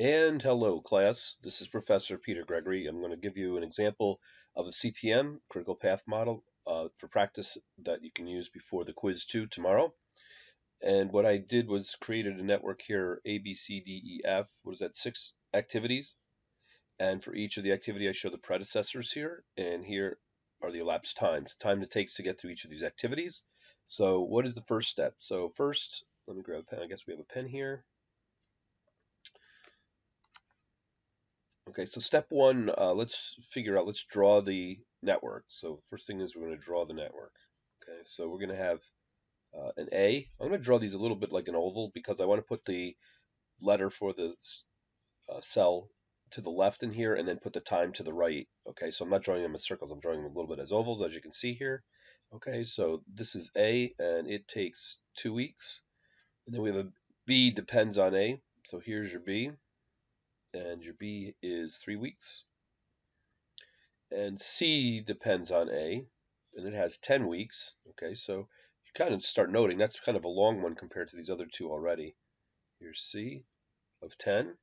And hello, class. This is Professor Peter Gregory. I'm going to give you an example of a CPM, critical path model, for practice that you can use before the quiz 2 tomorrow. And what I did was created a network here, A, B, C, D, E, F. What is that? 6 activities. And for each of the activity, I show the predecessors here. And here are the elapsed times, time it takes to get through each of these activities. So what is the first step? So first, let me grab a pen. I guess we have a pen here. Okay, so step one, let's draw the network. So first thing is we're going to draw the network. Okay, so we're going to have an A. I'm going to draw these a little bit like an oval because I want to put the letter for the cell to the left in here and then put the time to the right. Okay, so I'm not drawing them as circles, I'm drawing them a little bit as ovals, as you can see here. Okay, so this is A, and it takes 2 weeks. And then we have a B depends on A. So here's your B, and your B is 3 weeks. And C depends on A, and it has 10 weeks. Okay, so you kind of start noting that's kind of a long one compared to these other two already. Here's C of 10.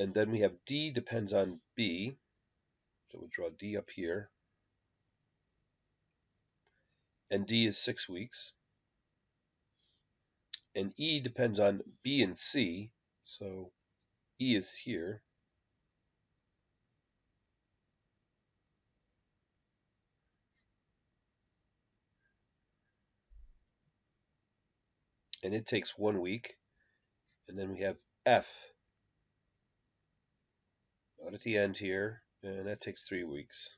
And then we have D depends on B. So we'll draw D up here. And D is 6 weeks. And E depends on B and C. So E is here. And it takes 1 week. And then we have F out at the end here. And that takes 3 weeks.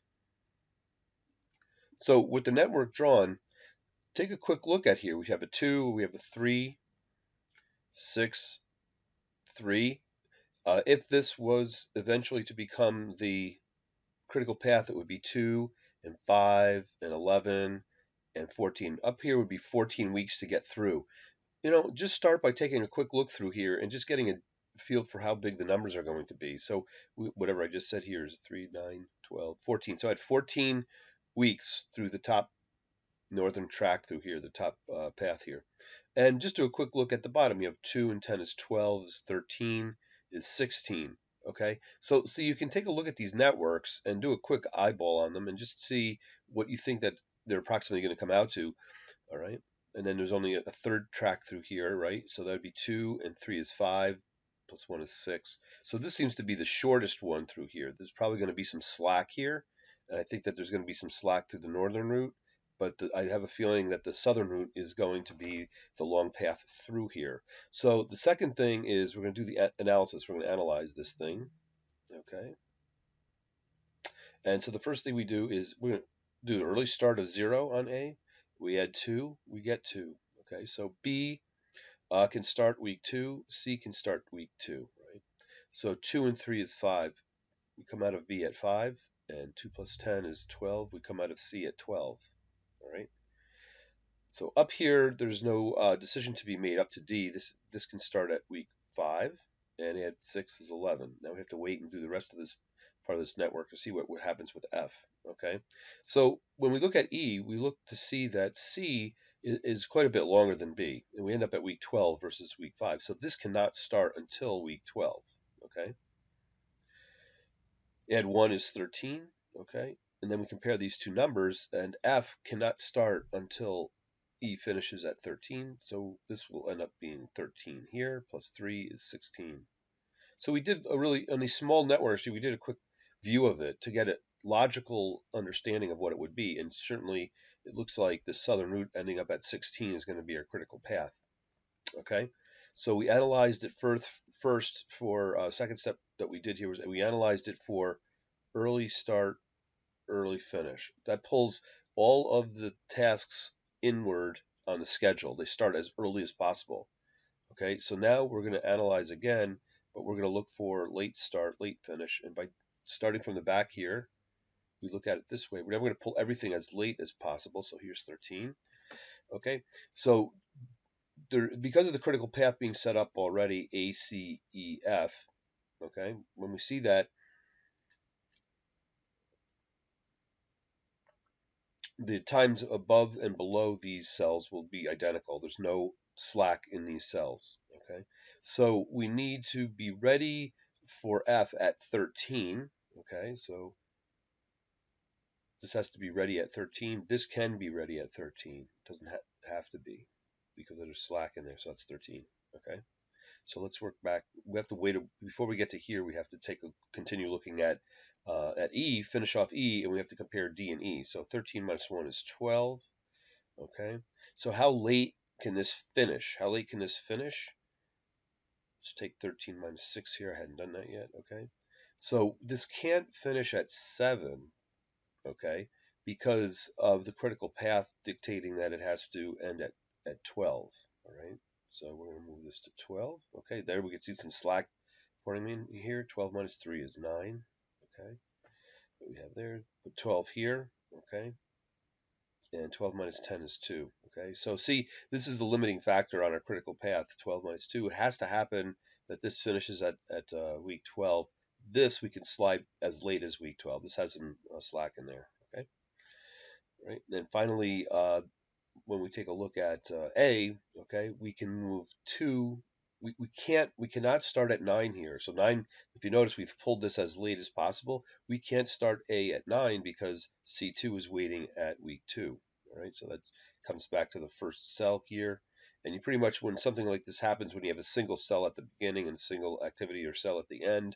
So with the network drawn, take a quick look at here. We have a 2, we have a 3, 6, 3. If this was eventually to become the critical path, it would be 2 and 5 and 11 and 14. Up here would be 14 weeks to get through. Just start by taking a quick look through here and just getting a feel for how big the numbers are going to be. So whatever I just said here is 3, 9, 12, 14. So I had 14 weeks through the top northern track through here, the top path here. And just do a quick look at the bottom. You have 2 and 10 is 12, is 13, is 16. Okay, so you can take a look at these networks and do a quick eyeball on them and just see what you think that they're approximately going to come out to. All right, and then there's only a third track through here, right? So that would be 2 and 3 is 5, plus 1 is 6. So this seems to be the shortest one through here. There's probably going to be some slack here, and I think that there's going to be some slack through the northern route. But I have a feeling that the southern route is going to be the long path through here. So the second thing is we're going to do the analysis. We're going to analyze this thing. Okay. And so the first thing we do is we're going to do the early start of 0 on A. We add 2, we get 2. Okay, so B can start week 2, C can start week 2, right? So 2 and 3 is 5. We come out of B at 5, and 2 plus 10 is 12. We come out of C at 12, all right? So up here, there's no decision to be made up to D. This can start at week 5, and add 6 is 11. Now we have to wait and do the rest of this part of this network to see what happens with F. Okay, so when we look at E, we look to see that C is quite a bit longer than B, and we end up at week 12 versus week 5. So this cannot start until week 12. Okay, add 1 is 13. Okay, and then we compare these two numbers, and F cannot start until E finishes at 13, so this will end up being 13 here, plus 3 is 16. So we did on these small networks, we did a quick view of it to get a logical understanding of what it would be, and certainly it looks like the southern route ending up at 16 is going to be our critical path. Okay, so we analyzed it first for second step that we did here was we analyzed it for early start, early finish. That pulls all of the tasks inward on the schedule. They start as early as possible. Okay, so now we're going to analyze again, but we're going to look for late start, late finish. And by starting from the back here, we look at it this way. We're never going to pull everything as late as possible. So here's 13. Okay, so because of the critical path being set up already, A, C, E, F, okay, when we see that, the times above and below these cells will be identical. There's no slack in these cells. Okay, So we need to be ready for F at 13. Okay, so this has to be ready at 13. This can be ready at 13. It doesn't have to be because there's slack in there, so that's 13. Okay, so let's work back. We have to wait before we get to here. We have to continue looking at E, finish off E, and we have to compare D and E. So 13 minus 1 is 12. Okay, so how late can this finish? How late can this finish? Let's take 13 minus 6 here. I hadn't done that yet. Okay, so this can't finish at 7. Okay, because of the critical path dictating that it has to end at 12. All right, so we're going to move this to 12. Okay, there we can see some slack forming in here. 12 minus 3 is 9. Okay, what we have there, put 12 here. Okay, and 12 minus 10 is 2. Okay, so see, this is the limiting factor on our critical path. 12 minus 2, it has to happen that this finishes at week 12. This we can slide as late as week 12. This has some slack in there. Okay, right, and then finally, when we take a look at A, okay, we can move 2. We cannot start at 9 here. So 9, if you notice, we've pulled this as late as possible. We can't start A at 9 because C2 is waiting at week 2. All right, so that comes back to the first cell here. And you pretty much, when something like this happens, when you have a single cell at the beginning and single activity or cell at the end,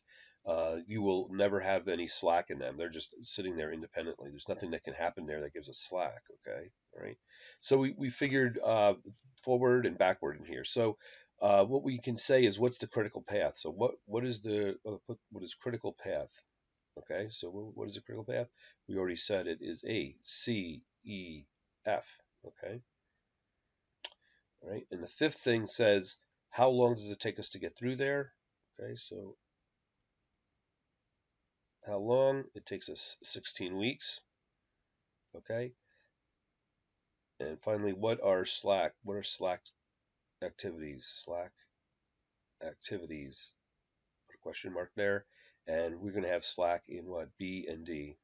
you will never have any slack in them. They're just sitting there independently. There's nothing that can happen there that gives us slack. Okay, all right. So we figured forward and backward in here. So what we can say is, what's the critical path? So what is what is critical path? Okay, so what is the critical path? We already said it is A, C, E, F. Okay, all right. And the fifth thing says, how long does it take us to get through there? Okay, so how long? It takes us 16 weeks. Okay, and finally, what are slack? What are slack activities? Slack activities. Put a question mark there, and we're going to have slack in what? B and D.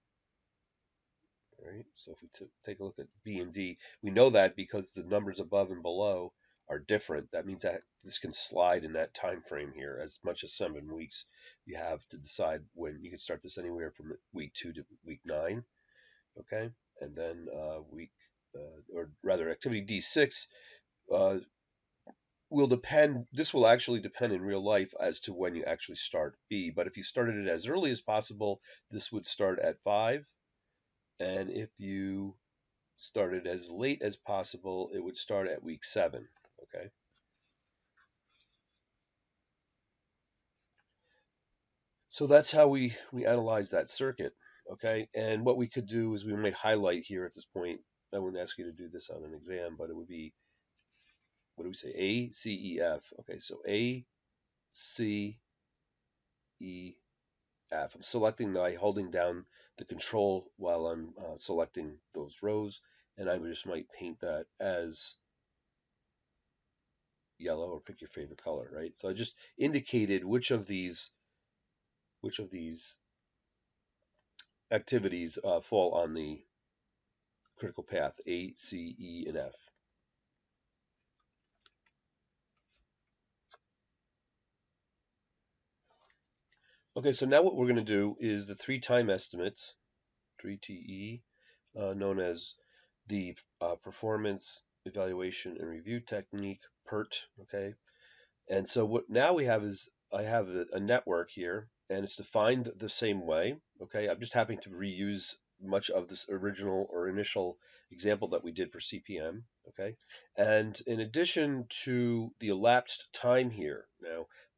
All right. So if we take a look at B and D, we know that because the numbers above and below are different. That means that this can slide in that time frame here as much as 7 weeks. You have to decide when you can start this anywhere from week 2 to week 9. Okay, and then or rather, activity D6 uh, will depend. This will actually depend in real life as to when you actually start B. But if you started it as early as possible, this would start at 5. And if you started as late as possible, it would start at week 7. Okay. So that's how we analyze that circuit. Okay. And what we could do is we might highlight here at this point. I wouldn't ask you to do this on an exam, but it would be, what do we say? A, C, E, F. Okay. So A, C, E, F. I'm selecting by holding down the control while I'm selecting those rows, and I just might paint that as yellow, or pick your favorite color, right? So I just indicated which of these activities fall on the critical path A, C, E, and F. Okay, so now what we're going to do is the 3-time estimates, 3TE, known as the performance evaluation and review technique, PERT. Okay, and so what now we have is, I have a network here, and it's defined the same way. Okay, I'm just happening to reuse much of this original or initial example that we did for CPM. Okay, and in addition to the elapsed time here,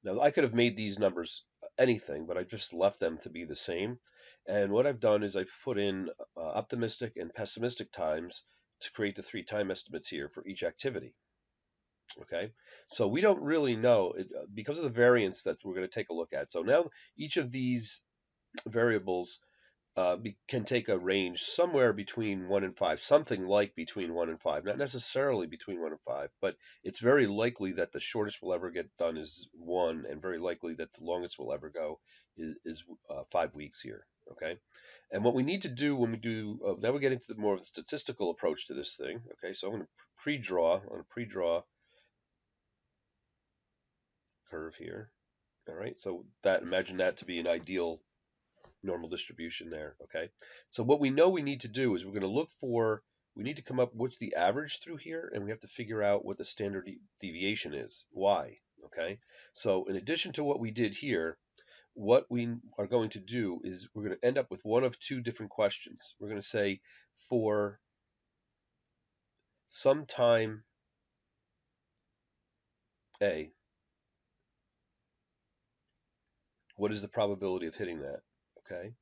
now I could have made these numbers anything, but I just left them to be the same. And what I've done is I've put in optimistic and pessimistic times to create the 3-time estimates here for each activity. Okay, so we don't really know because of the variance that we're going to take a look at. So now each of these variables can take a range somewhere between 1 and 5, something like between 1 and 5, not necessarily between 1 and 5, but it's very likely that the shortest we'll ever get done is 1, and very likely that the longest we'll ever go is 5 weeks here. Okay, and what we need to do when we do now we get into the more of the statistical approach to this thing. Okay, so I'm going to pre-draw. A curve here. All right, so imagine that to be an ideal normal distribution there. Okay, so what we know we need to do is we need to come up what's the average through here, and we have to figure out what the standard deviation is. Why? Okay, so in addition to what we did here, what we are going to do is we're going to end up with one of two different questions. We're going to say for some time A, what is the probability of hitting that? Okay,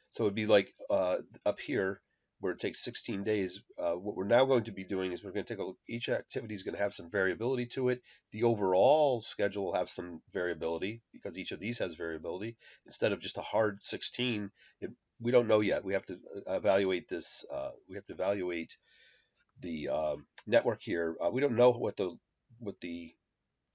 so it'd be like up here where it takes 16 days. What we're now going to be doing is we're going to take a look. Each activity is going to have some variability to it. The overall schedule will have some variability because each of these has variability. Instead of just a hard 16, we don't know yet. We have to evaluate this. We have to evaluate the network here. We don't know what the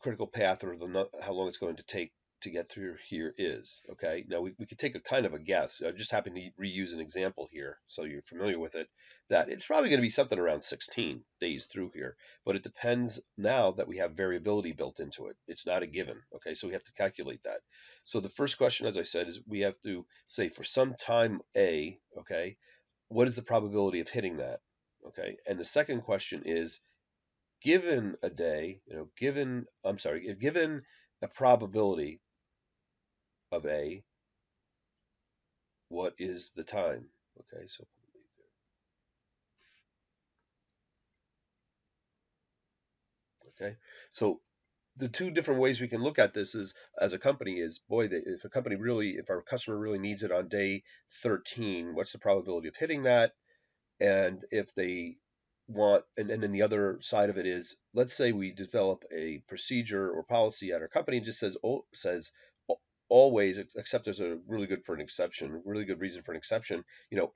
critical path or how long it's going to take to get through here is. Okay, now we could take a kind of a guess. I just happen to reuse an example here so you're familiar with it, that it's probably going to be something around 16 days through here, but it depends now that we have variability built into it. It's not a given. Okay, so we have to calculate that. So the first question, as I said, is we have to say for some time A, okay, what is the probability of hitting that? Okay, and the second question is, given a day, given a probability of A, what is the time? Okay, so okay, so the two different ways we can look at this is as a company is, boy, if our customer really needs it on day 13, what's the probability of hitting that? And if they want, and then the other side of it is, let's say we develop a procedure or policy at our company and just says always, except there's a really good reason for an exception,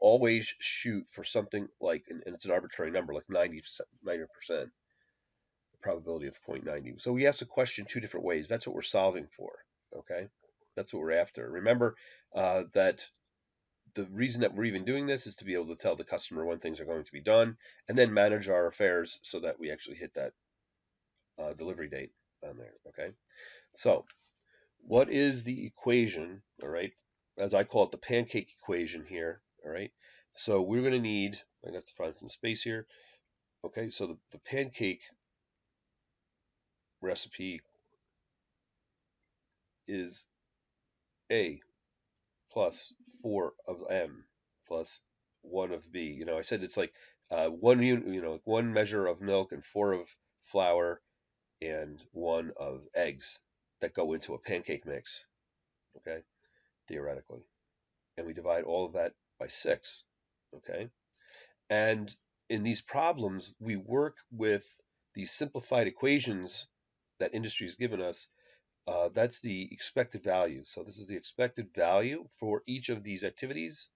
always shoot for something like, and it's an arbitrary number, like 90% probability of 0.90. So we ask the question two different ways. That's what we're solving for. Okay, that's what we're after. Remember that the reason that we're even doing this is to be able to tell the customer when things are going to be done, and then manage our affairs so that we actually hit that delivery date on there. Okay, so what is the equation? All right, as I call it, the pancake equation here. All right, so we're going to need, I got to find some space here. Okay, so the pancake recipe is A plus 4 of M plus 1 of B. I said it's like one measure of milk and 4 of flour and 1 of eggs that go into a pancake mix. Okay, theoretically, and we divide all of that by 6. Okay, and in these problems, we work with these simplified equations that industry has given us. That's the expected value. So this is the expected value for each of these activities.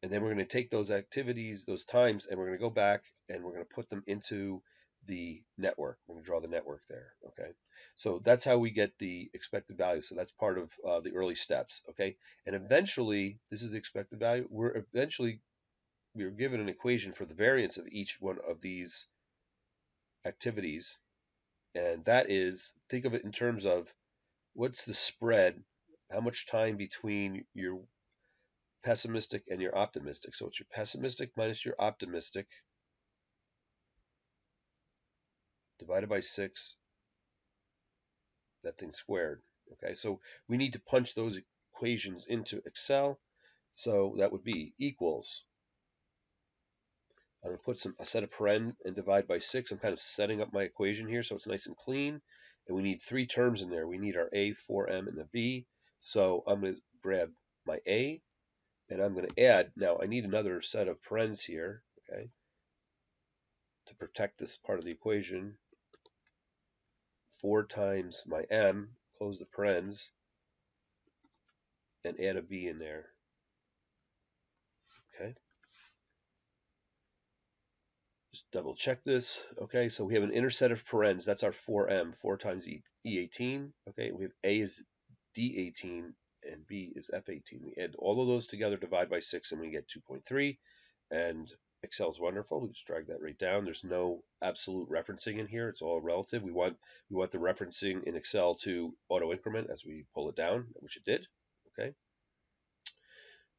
And then we're going to take those activities, those times, and we're going to go back and we're going to put them into the network. We're going to draw the network there. Okay. So that's how we get the expected value. So that's part of the early steps. Okay. And eventually, this is the expected value. We're given an equation for the variance of each one of these activities. And that is, think of it in terms of what's the spread, how much time between your pessimistic and your optimistic. So it's your pessimistic minus your optimistic divided by 6, that thing squared. Okay, so we need to punch those equations into Excel. So that would be equals. I'm going to put a set of paren and divide by 6. I'm kind of setting up my equation here so it's nice and clean. And we need 3 terms in there. We need our A, 4M, and the B. So I'm going to grab my A, and I'm going to add. Now I need another set of parens here, okay, to protect this part of the equation. 4 times my M, close the parens, and add a B in there. Okay. Just double check this. Okay, so we have an inner set of parens. That's our 4M, 4 times E18. Okay, we have A is D18 and B is F18. We add all of those together, divide by 6, and we get 2.3. And Excel is wonderful. We just drag that right down. There's no absolute referencing in here. It's all relative. We want the referencing in Excel to auto increment as we pull it down, which it did. Okay.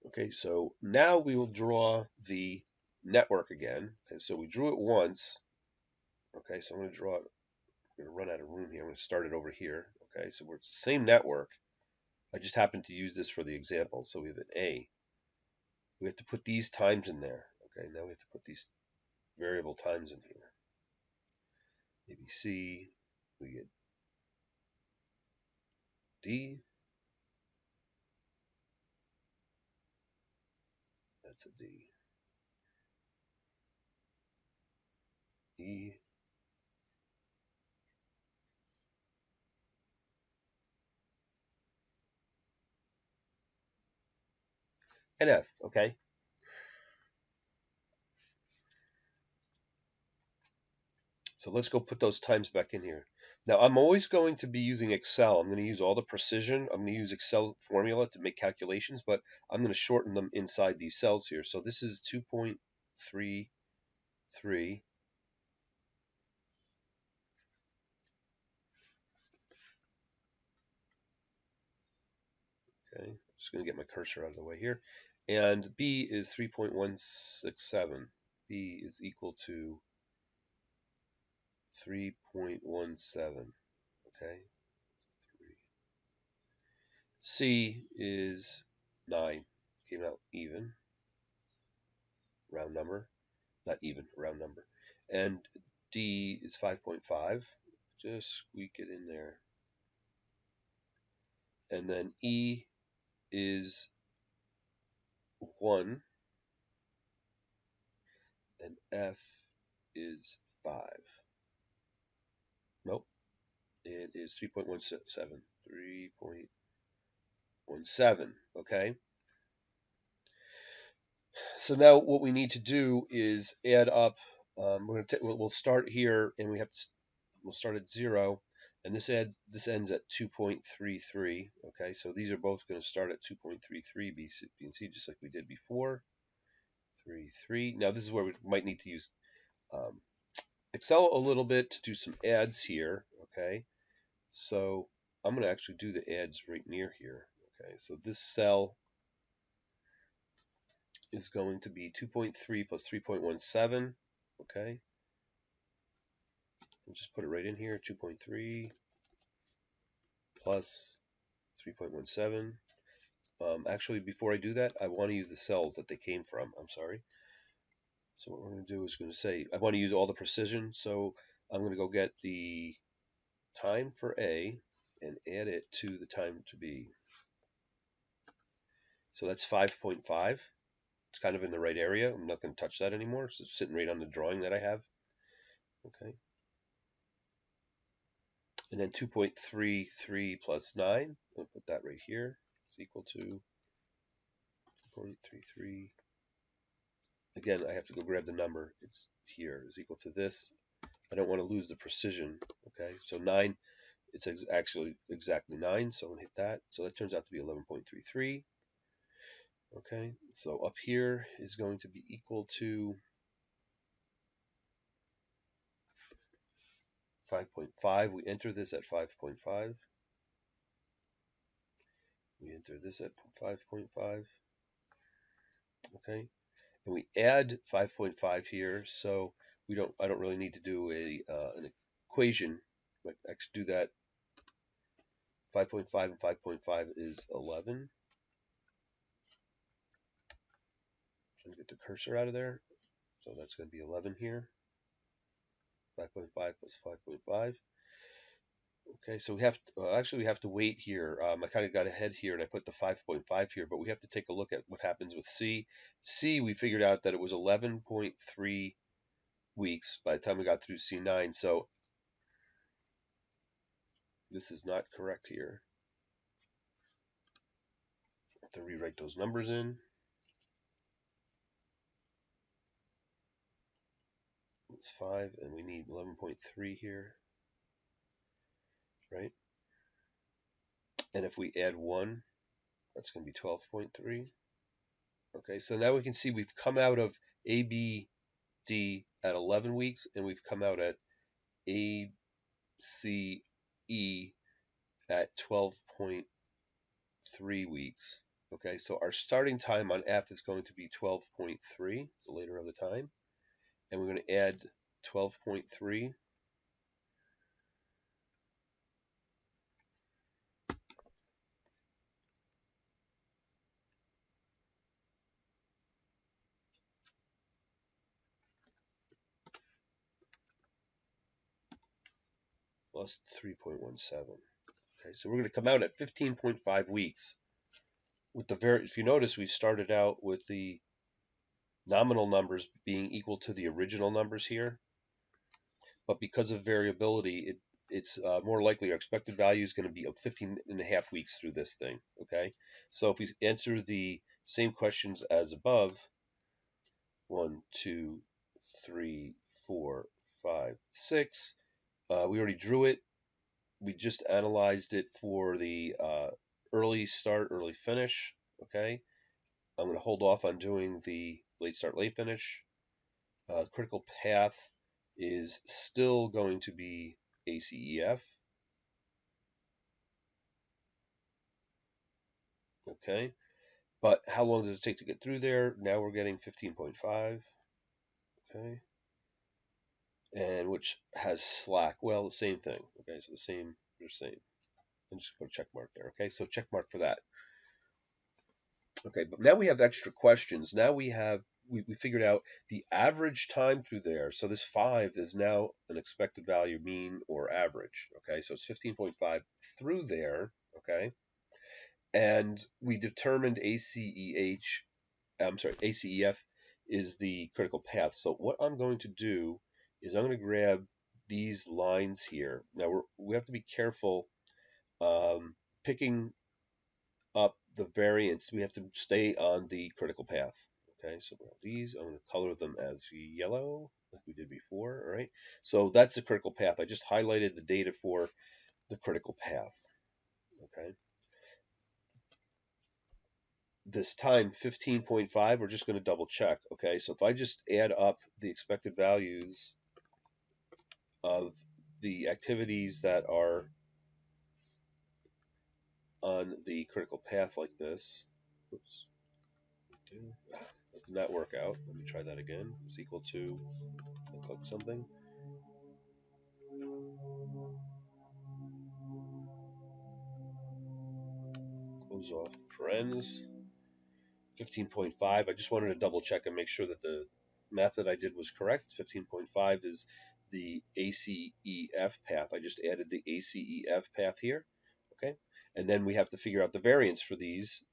Okay, so now we will draw the network again. Okay, so we drew it once. Okay, so I'm going to draw it. I'm going to run out of room here. I'm going to start it over here. Okay, so it's the same network. I just happened to use this for the example. So we have an A. We have to put these times in there. Okay, now we have to put these variable times in here. ABC, we get D. That's a D. E. And F. Okay. So let's go put those times back in here. Now I'm always going to be using Excel. I'm going to use all the precision. I'm going to use Excel formula to make calculations, but I'm going to shorten them inside these cells here. So this is 2.33. Okay, just going to get my cursor out of the way here. And B is 3.167. B is equal to 3.17. Okay. C is 9. Came out even. Round number. Not even, round number. And D is 5.5. Just squeak it in there. And then E is 1. And F is 5. Nope. It is 3.17. 3.17. Okay. So now what we need to do is add up. We'll start here, and we'll start at 0, and this ends at 2.33. Okay, so these are both going to start at 2.33 B, and C, just like we did before. 3. Now this is where we might need to use Excel a little bit to do some adds here. Okay, so I'm going to actually do the adds right near here. Okay, so this cell is going to be 2.3 plus 3.17. Okay, we'll just put it right in here. 2.3 plus 3.17. Actually, before I do that, I want to use the cells that they came from. I'm sorry. So what we're going to do is going to say I want to use all the precision. So I'm going to go get the time for A and add it to the time to B. So that's 5.5. It's kind of in the right area. I'm not going to touch that anymore. So it's sitting right on the drawing that I have. Okay. And then 2.33 plus 9. I'll put that right here. It's equal to 2.33. Again, I have to go grab the number. It's here. Is equal to this. I don't want to lose the precision. Okay. So 9. It's actually exactly 9. So I'm going to hit that. So that turns out to be 11.33. Okay. So up here is going to be equal to 5.5. We enter this at 5.5. We enter this at 5.5. Okay, and we add 5.5 here, so I don't really need to do an equation. But actually do that. 5.5 and 5.5 is 11. Trying to get the cursor out of there. So that's going to be 11 here. 5.5 plus 5.5. Okay, so we have to, actually we have to wait here. I kind of got ahead here and I put the 5.5 here, but we have to take a look at what happens with C. C, we figured out that it was 11.3 weeks by the time we got through C9. So this is not correct here. I have to rewrite those numbers in. It's 5, and we need 11.3 here, right? And if we add 1, that's going to be 12.3. Okay, so now we can see we've come out of AB D at 11 weeks, and we've come out at A, C, E at 12.3 weeks. Okay, so our starting time on F is going to be 12.3, so later of the time, and we're going to add 12.3 plus 3.17. Okay, so we're going to come out at 15.5 weeks. With the if you notice, we started out with the nominal numbers being equal to the original numbers here, but because of variability, it's more likely our expected value is going to be 15 and a half weeks through this thing. Okay, so if we answer the same questions as above, 1, 2, 3, 4, 5, 6, we already drew it. We just analyzed it for the early start, early finish. Okay, I'm going to hold off on doing the late start, late finish. Critical path is still going to be ACEF. Okay, but how long does it take to get through there? Now we're getting 15.5. Okay, and which has slack. Well, the same thing. Okay, so they're same. And just put a check mark there. Okay, so check mark for that. Okay, but now we have extra questions. Now we figured out the average time through there. So this 5 is now an expected value, mean, or average. Okay, so it's 15.5 through there. Okay, and we determined ACEF is the critical path. So what I'm going to do is I'm going to grab these lines here. Now we have to be careful picking up the variance. We have to stay on the critical path. Okay, so these, I'm going to color them as yellow like we did before. All right, so that's the critical path. I just highlighted the data for the critical path. Okay, this time 15.5, we're just going to double check. Okay, so if I just add up the expected values of the activities that are on the critical path like this, oops, that did not work out. Let me try that again. It's equal to, I'll click something. Close off the parens. 15.5. I just wanted to double check and make sure that the math that I did was correct. 15.5 is the ACEF path. I just added the ACEF path here. Okay, and then we have to figure out the variance for these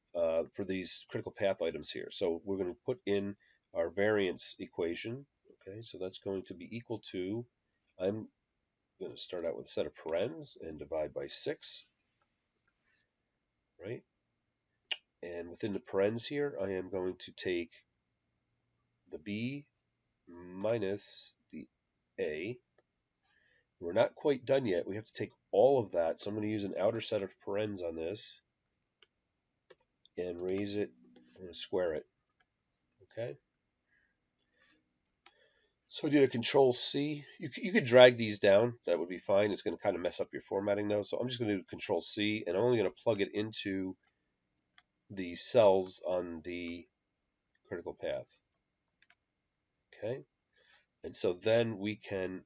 critical path items here. So we're going to put in our variance equation. Okay, so that's going to be equal to, I'm going to start out with a set of parens and divide by 6, right? And within the parens here, I am going to take the B minus the A. We're not quite done yet. We have to take all of that. So I'm going to use an outer set of parens on this and raise it. I'm going to square it. Okay. So I did a control C. You could drag these down. That would be fine. It's going to kind of mess up your formatting though. So I'm just going to do control C, and I'm only going to plug it into the cells on the critical path. Okay. And so then we can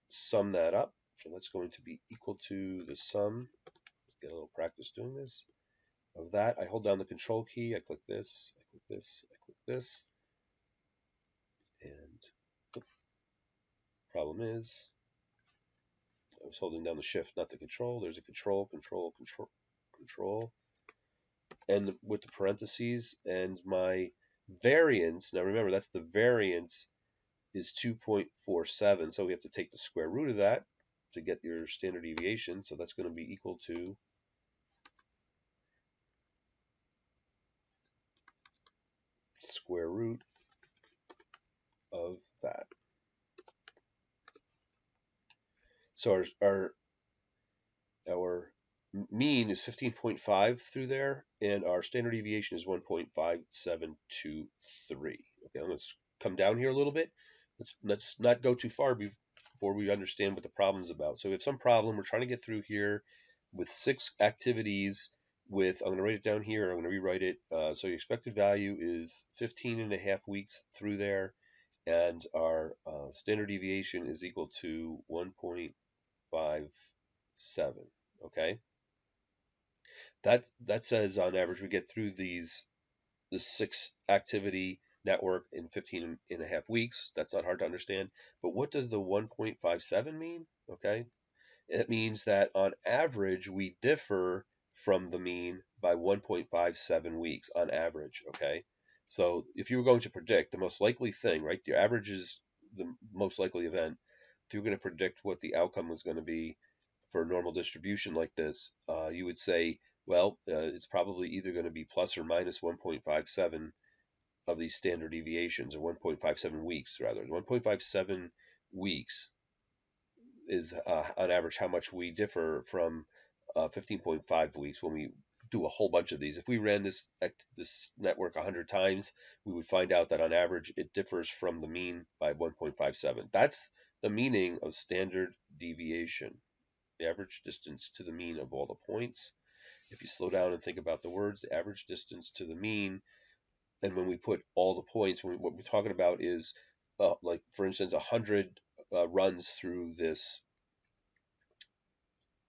sum that up. So that's going to be equal to the sum. Let's get a little practice doing this. Of that, I hold down the control key. I click this. I click this. I click this. And problem is, I was holding down the shift, not the control. There's a control, control, control, control. And with the parentheses and my variance. Now remember, that's the variance is 2.47. So we have to take the square root of that to get your standard deviation. So that's going to be equal to square root of that. So our mean is 15.5 through there, and our standard deviation is 1.5723. Okay, I'm going to come down here a little bit. let's not go too far before we understand what the problem's about. So we have some problem we're trying to get through here with 6 activities with, I'm going to write it down here, I'm going to rewrite it. So your expected value is 15.5 weeks through there, and our standard deviation is equal to 1.57. Okay, that says on average we get through the 6 activity network in 15.5 weeks. That's not hard to understand. But what does the 1.57 mean? Okay, it means that on average we differ from the mean by 1.57 weeks on average. Okay, so if you were going to predict the most likely thing, right? Your average is the most likely event. If you were going to predict what the outcome was going to be for a normal distribution like this, you would say, well, it's probably either going to be plus or minus 1.57 of these standard deviations, or 1.57 weeks rather. 1.57 weeks is on average how much we differ from 15.5 weeks when we do a whole bunch of these. If we ran this network 100 times, we would find out that on average it differs from the mean by 1.57. That's the meaning of standard deviation, the average distance to the mean of all the points. If you slow down and think about the words, the average distance to the mean, and when we put all the points, what we're talking about is, like for instance, 100 runs through this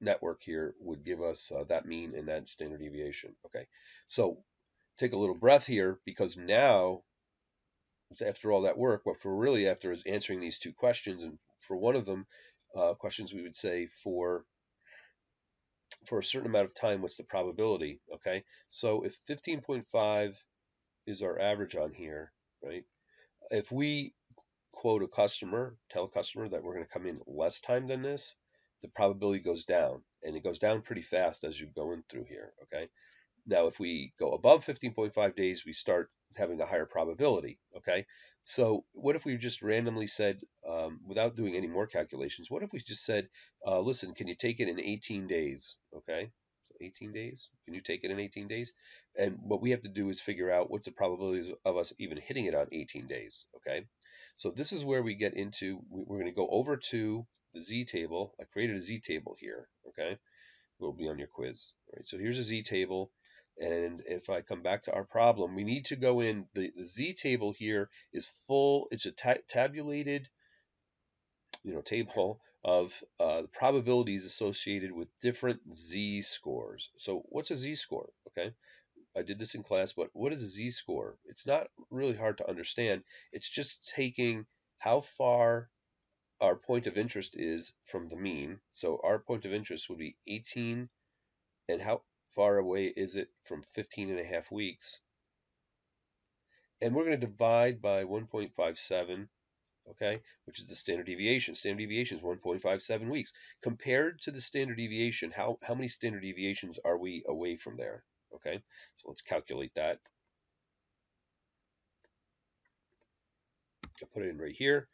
network here would give us that mean and that standard deviation. Okay, so take a little breath here, because now, after all that work, what we're really after is answering these 2 questions. And for one of them, questions, we would say for a certain amount of time, what's the probability? Okay, so if 15.5 is our average on here, right? If we quote a customer, tell a customer that we're going to come in less time than this, the probability goes down, and it goes down pretty fast as you're going through here. Okay. Now, if we go above 15.5 days, we start having a higher probability. Okay. So, what if we just randomly said, without doing any more calculations, what if we just said, listen, can you take it in 18 days? Okay. So 18 days. Can you take it in 18 days? And what we have to do is figure out what's the probability of us even hitting it on 18 days. Okay. So, this is where we get into, we're going to go over to the Z table. I created a Z table here. Okay, will be on your quiz. All right, so here's a Z table. And if I come back to our problem, we need to go in, the Z table here is full. It's a tabulated, table of the probabilities associated with different Z scores. So what's a Z score? Okay, I did this in class, but what is a Z score? It's not really hard to understand. It's just taking how far our point of interest is from the mean. So our point of interest would be 18. And how far away is it from 15.5 weeks? And we're going to divide by 1.57, okay, which is the standard deviation. Standard deviation is 1.57 weeks. Compared to the standard deviation, how many standard deviations are we away from there? Okay, so let's calculate that. I'll put it in right here.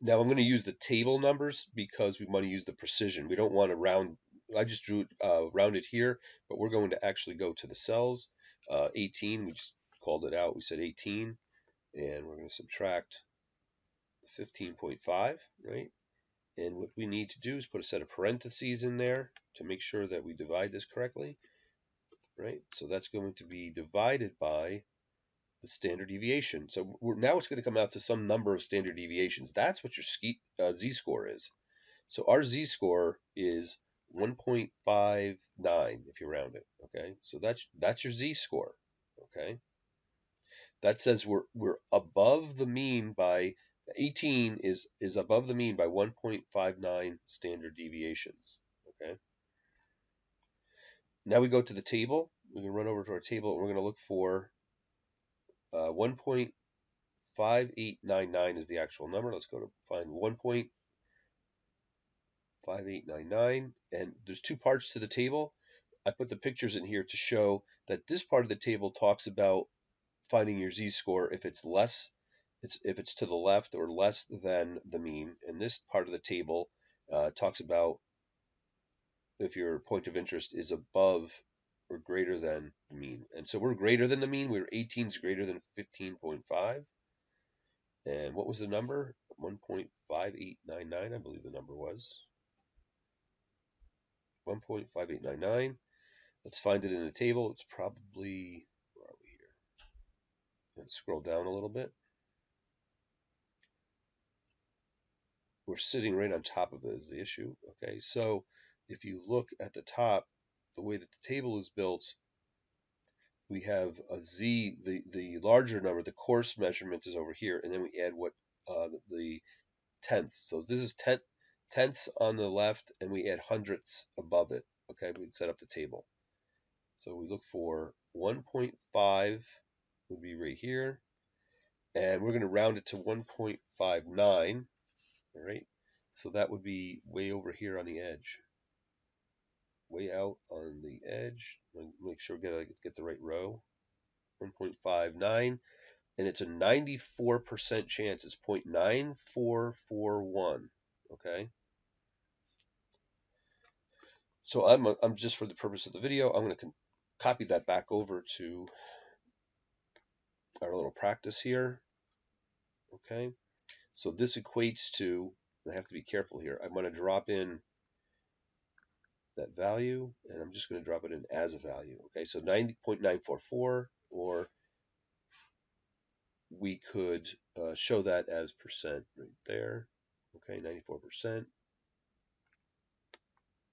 Now I'm going to use the table numbers because we want to use the precision. We don't want to round. I just drew rounded here, but we're going to actually go to the cells. 18, we just called it out. We said 18, and we're going to subtract 15.5, right? And what we need to do is put a set of parentheses in there to make sure that we divide this correctly, right? So that's going to be divided by the standard deviation. So now it's going to come out to some number of standard deviations. That's what your Z-score is. So our Z-score is 1.59 if you round it. Okay, so that's your Z-score. Okay, that says we're above the mean by 18 is above the mean by 1.59 standard deviations. Okay, now we go to the table. We can run over to our table, and we're going to look for 1.5899 is the actual number. Let's go to find 1.5899, and there's 2 parts to the table. I put the pictures in here to show that this part of the table talks about finding your Z-score if it's less, if it's to the left or less than the mean. And this part of the table talks about if your point of interest is above or greater than the mean. And so we're greater than the mean. 18 is greater than 15.5. And what was the number? 1.5899, I believe the number was. 1.5899. Let's find it in the table. It's probably, where are we here? Let's scroll down a little bit. We're sitting right on top of it is the issue. Okay, so if you look at the top, the way that the table is built, we have a z, the larger number, the coarse measurement is over here, and then we add what the tenths. So this is tenths on the left, and we add hundredths above it. Okay, we set up the table. So we look for 1.5 would be right here, and we're going to round it to 1.59. All right, so that would be way over here on the edge, way out on the edge. Make sure we get the right row. 1.59, and it's a 94% chance. It's 0.9441. Okay. So I'm just for the purpose of the video, I'm going to copy that back over to our little practice here. Okay. So this equates to, I have to be careful here. I'm going to drop in that value, and I'm just going to drop it in as a value. Okay. So 90.944, or we could show that as percent right there. Okay. 94%.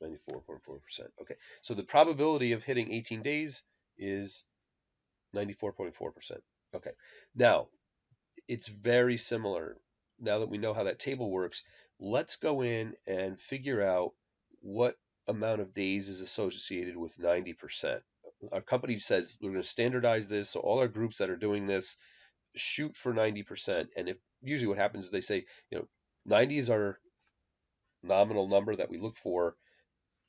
94.4%. Okay, so the probability of hitting 18 days is 94.4%. Okay, now it's very similar. Now that we know how that table works, let's go in and figure out what amount of days is associated with 90%. Our company says we're going to standardize this, so all our groups that are doing this shoot for 90%. And if usually what happens is they say, 90 is our nominal number that we look for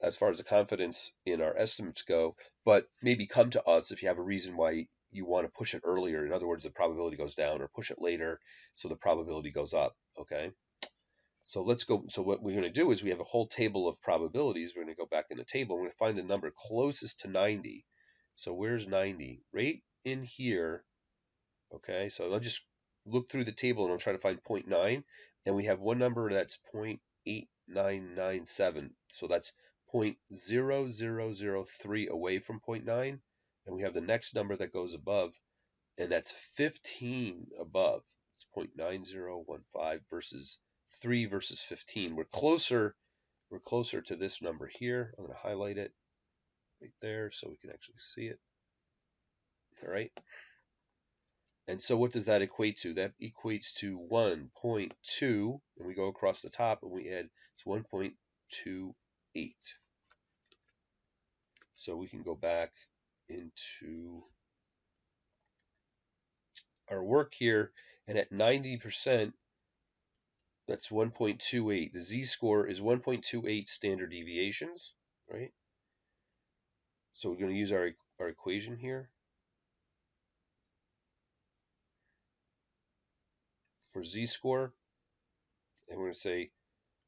as far as the confidence in our estimates go, but maybe come to us if you have a reason why you want to push it earlier. In other words, the probability goes down, or push it later so the probability goes up. Okay. So let's go. So what we're going to do is we have a whole table of probabilities. We're going to go back in the table. We're going to find the number closest to 90. So where's 90? Right in here. Okay. So I'll just look through the table and I'll try to find 0.9. And we have one number that's 0.8997. So that's 0.0003 away from 0.9, and we have the next number that goes above, and that's 15 above. It's 0.9015 versus 3 versus 15. We're closer to this number here. I'm going to highlight it right there so we can actually see it. All right. And so what does that equate to? That equates to 1.2, and we go across the top and we add, it's 1.28. So we can go back into our work here, and at 90%, that's 1.28. The z-score is 1.28 standard deviations, right? So we're going to use our equation here for z-score, and we're going to say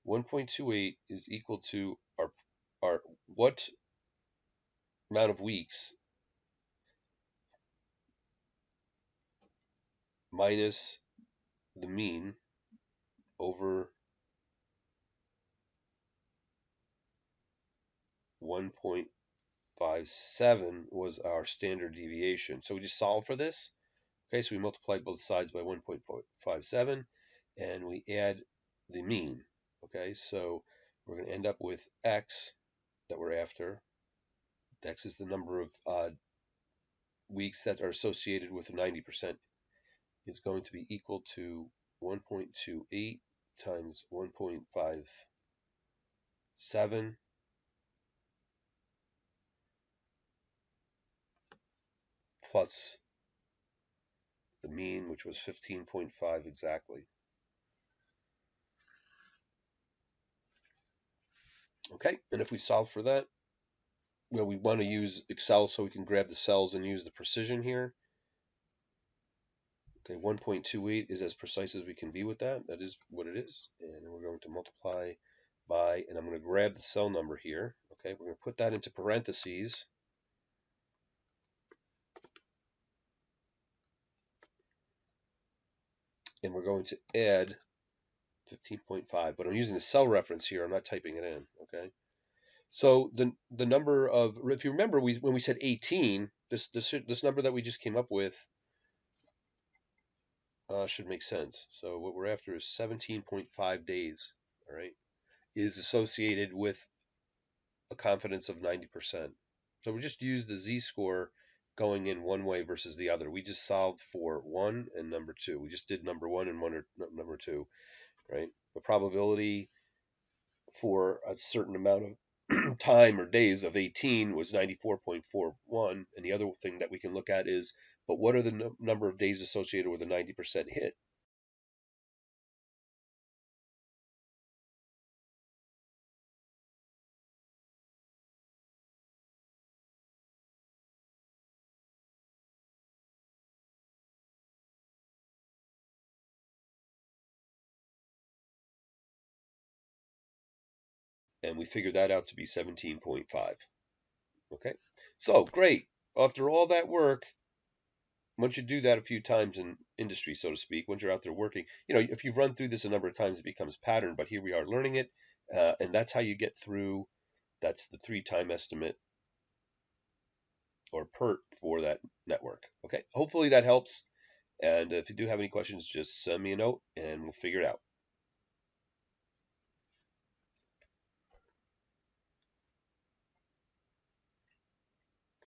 1.28 is equal to our what amount of weeks minus the mean over 1.57 was our standard deviation. So we just solve for this. Okay, so we multiply both sides by 1.57 and we add the mean. Okay, so we're going to end up with x that we're after. X is the number of weeks that are associated with 90%. It's going to be equal to 1.28 times 1.57 plus the mean, which was 15.5 exactly. Okay, and if we solve for that, well, we want to use Excel so we can grab the cells and use the precision here. Okay, 1.28 is as precise as we can be with that. That is what it is. And then we're going to multiply by, and I'm going to grab the cell number here. Okay, we're going to put that into parentheses. and we're going to add 15.5, but I'm using the cell reference here. I'm not typing it in, okay? So the number of, if you remember, when we said 18, this number that we just came up with should make sense. So what we're after is 17.5 days, all right, is associated with a confidence of 90%. So we just used the z-score going in one way versus the other. We just solved for one and number two. We just did number one and number two, right? The probability for a certain amount of time or days of 18 was 94.41. And the other thing that we can look at is, but what are the number of days associated with a 90% hit? And we figured that out to be 17.5. Okay, so great. After all that work, once you do that a few times in industry, so to speak, once you're out there working, if you've run through this a number of times, it becomes pattern. But here we are learning it, and that's how you get through. That's the three-time estimate or PERT for that network. Okay, hopefully that helps. And if you do have any questions, just send me a note and we'll figure it out.